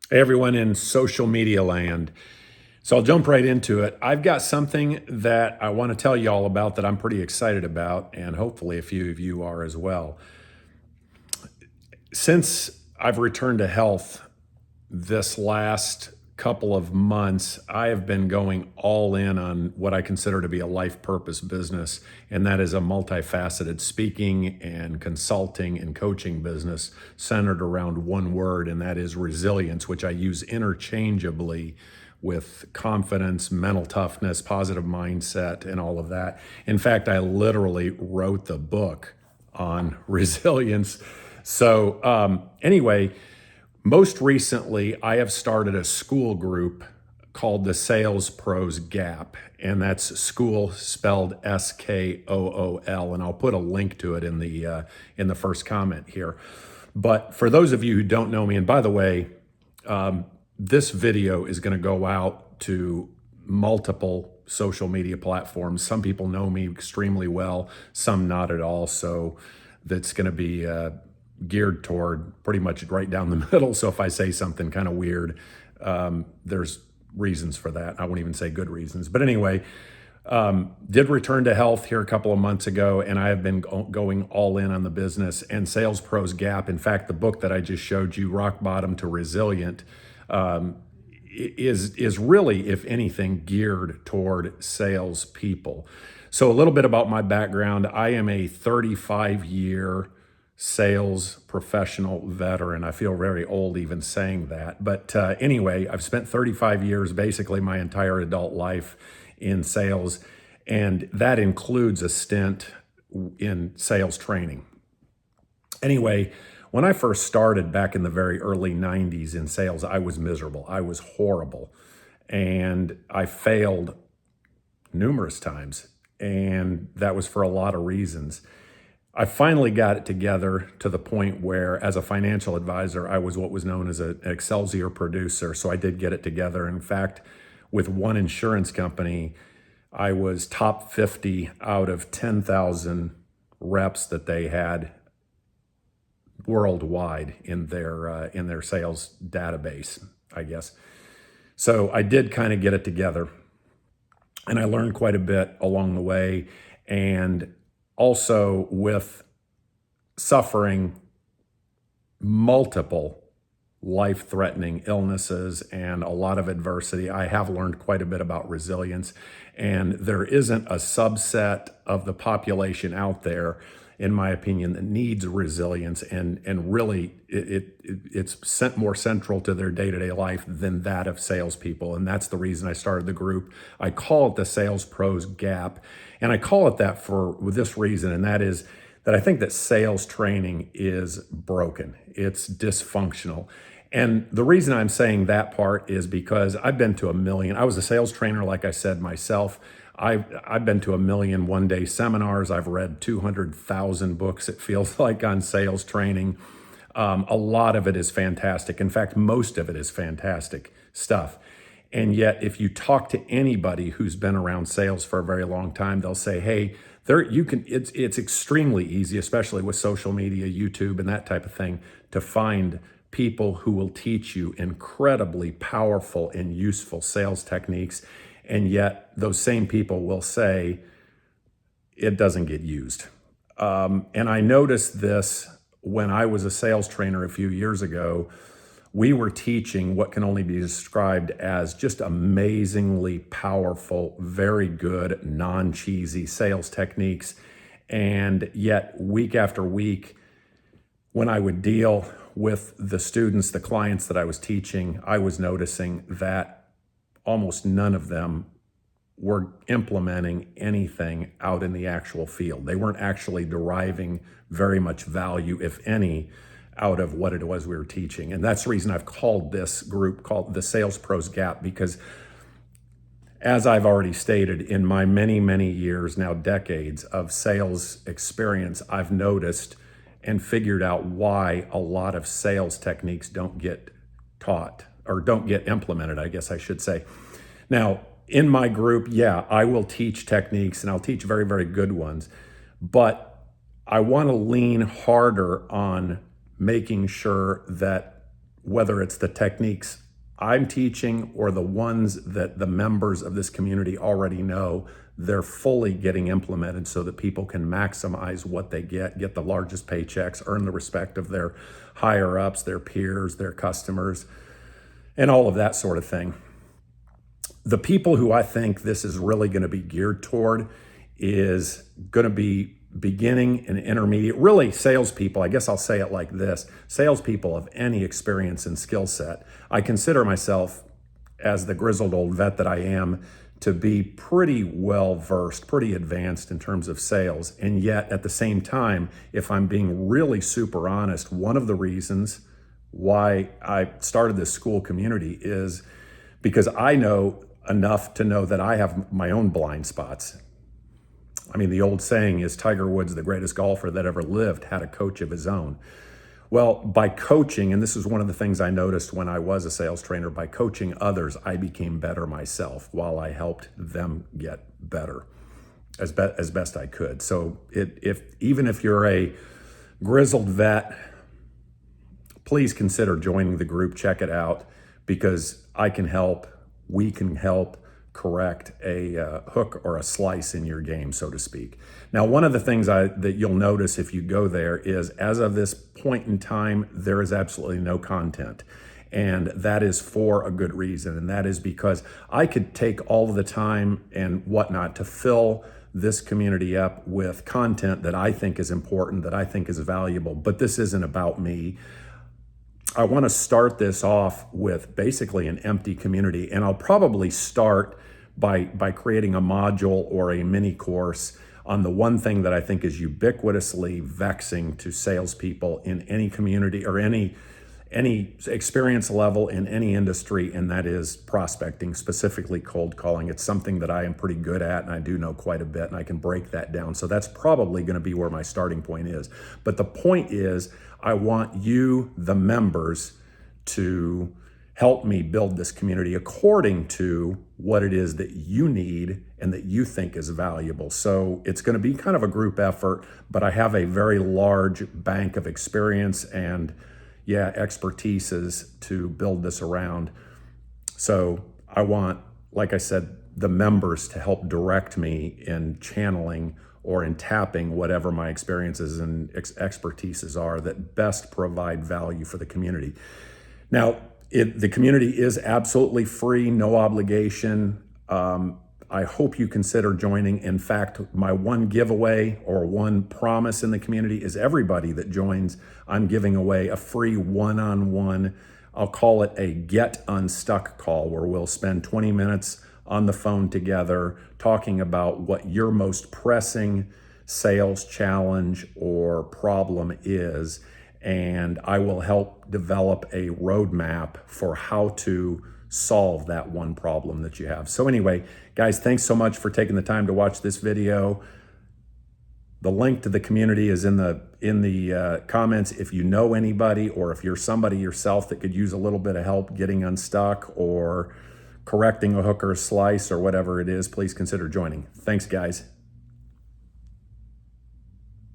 Hey, everyone in social media land. So I'll jump right into it. I've got something that I want to tell you all about that I'm pretty excited about, and hopefully a few of you are as well. Since I've returned to health this last couple of months, I have been going all in on what I consider to be a life purpose business, and that is a multifaceted speaking and consulting and coaching business centered around one word, and that is resilience, which I use interchangeably with confidence, mental toughness, positive mindset, and all of that. In fact, I literally wrote the book on resilience. Anyway, most recently, I have started a school group called the Sales Pros Gap, and that's school spelled SKOOL, and I'll put a link to it in the first comment here. But for those of you who don't know me, and by the way, this video is going to go out to multiple social media platforms. Some people know me extremely well, some not at all. So that's going to be geared toward pretty much right down the middle. So if I say something kind of weird, there's reasons for that. I won't even say good reasons. But anyway, did return to health here a couple of months ago, and I have been going all in on the business and Sales Pros Gap. In fact, the book that I just showed you, Rock Bottom to Resilient, is really, if anything, geared toward sales people. So a little bit about my background. I am a 35-year sales professional veteran. I feel very old even saying that. But anyway, I've spent 35 years, basically my entire adult life, in sales, and that includes a stint in sales training. Anyway, when I first started back in the very early 90s in sales, I was miserable. I was horrible. And I failed numerous times. And that was for a lot of reasons. I finally got it together to the point where, as a financial advisor, I was what was known as an Excelsior producer. So I did get it together. In fact, with one insurance company, I was top 50 out of 10,000 reps that they had worldwide in their sales database, I guess. So I did kind of get it together, and I learned quite a bit along the way, and also with suffering multiple life-threatening illnesses and a lot of adversity, I have learned quite a bit about resilience. And there isn't a subset of the population out there, in my opinion, that needs resilience, and really it's more central to their day-to-day life than that of salespeople. And that's the reason I started the group. I call it the Sales Pros Gap, and I call it that for this reason, and that is that I think that sales training is broken. It's dysfunctional. And the reason I'm saying that part is because I've been to a million. I was a sales trainer, like I said myself. I've been to a million one-day seminars. I've read 200,000 books, it feels like, on sales training. A lot of it is fantastic. In fact, most of it is fantastic stuff. And yet, if you talk to anybody who's been around sales for a very long time, they'll say, "Hey, it's extremely easy, especially with social media, YouTube, and that type of thing, to find people who will teach you incredibly powerful and useful sales techniques." And yet those same people will say it doesn't get used. And I noticed this when I was a sales trainer a few years ago. We were teaching what can only be described as just amazingly powerful, very good, non-cheesy sales techniques. And yet, week after week, when I would deal with the students, the clients that I was teaching, I was noticing that almost none of them were implementing anything out in the actual field. They weren't actually deriving very much value, if any, out of what it was we were teaching. And that's the reason I've called this group called the Sales Pros Gap, because as I've already stated, in my many, many years, now decades of sales experience, I've noticed and figured out why a lot of sales techniques don't get taught, or don't get implemented, I guess I should say. Now, in my group, yeah, I will teach techniques, and I'll teach very, very good ones, but I want to lean harder on making sure that whether it's the techniques I'm teaching or the ones that the members of this community already know, they're fully getting implemented so that people can maximize what they get the largest paychecks, earn the respect of their higher ups, their peers, their customers, and all of that sort of thing. The people who I think this is really going to be geared toward is going to be beginning and intermediate, really salespeople. I guess I'll say it like this: salespeople of any experience and skill set. I consider myself, as the grizzled old vet that I am, to be pretty well versed, pretty advanced in terms of sales. And yet at the same time, if I'm being really super honest, one of the reasons why I started this school community is because I know enough to know that I have my own blind spots. I mean, the old saying is Tiger Woods, the greatest golfer that ever lived, had a coach of his own. Well, by coaching, and this is one of the things I noticed when I was a sales trainer, by coaching others, I became better myself while I helped them get better as best I could. So even if you're a grizzled vet, please consider joining the group. Check it out, because I can help, we can help correct a hook or a slice in your game, so to speak. Now, one of the things that you'll notice if you go there is, as of this point in time, there is absolutely no content. And that is for a good reason. And that is because I could take all of the time and whatnot to fill this community up with content that I think is important, that I think is valuable. But this isn't about me. I want to start this off with basically an empty community, and I'll probably start by creating a module or a mini course on the one thing that I think is ubiquitously vexing to salespeople in any community or any experience level in any industry, and that is prospecting, specifically cold calling. It's something that I am pretty good at, and I do know quite a bit, and I can break that down. So that's probably going to be where my starting point is. But the point is, I want you, the members, to help me build this community according to what it is that you need and that you think is valuable. So it's going to be kind of a group effort, but I have a very large bank of experience and expertises to build this around. So I want, like I said, the members to help direct me in channeling or in tapping whatever my experiences and expertises are that best provide value for the community. Now, the community is absolutely free, no obligation. I hope you consider joining. In fact, my one giveaway or one promise in the community is everybody that joins, I'm giving away a free one-on-one, I'll call it a Get Unstuck call, where we'll spend 20 minutes on the phone together talking about what your most pressing sales challenge or problem is. And I will help develop a roadmap for how to solve that one problem that you have. So anyway, guys, thanks so much for taking the time to watch this video. The link to the community is in the comments. If you know anybody, or if you're somebody yourself that could use a little bit of help getting unstuck or correcting a hook or a slice or whatever it is, please consider joining. Thanks, guys.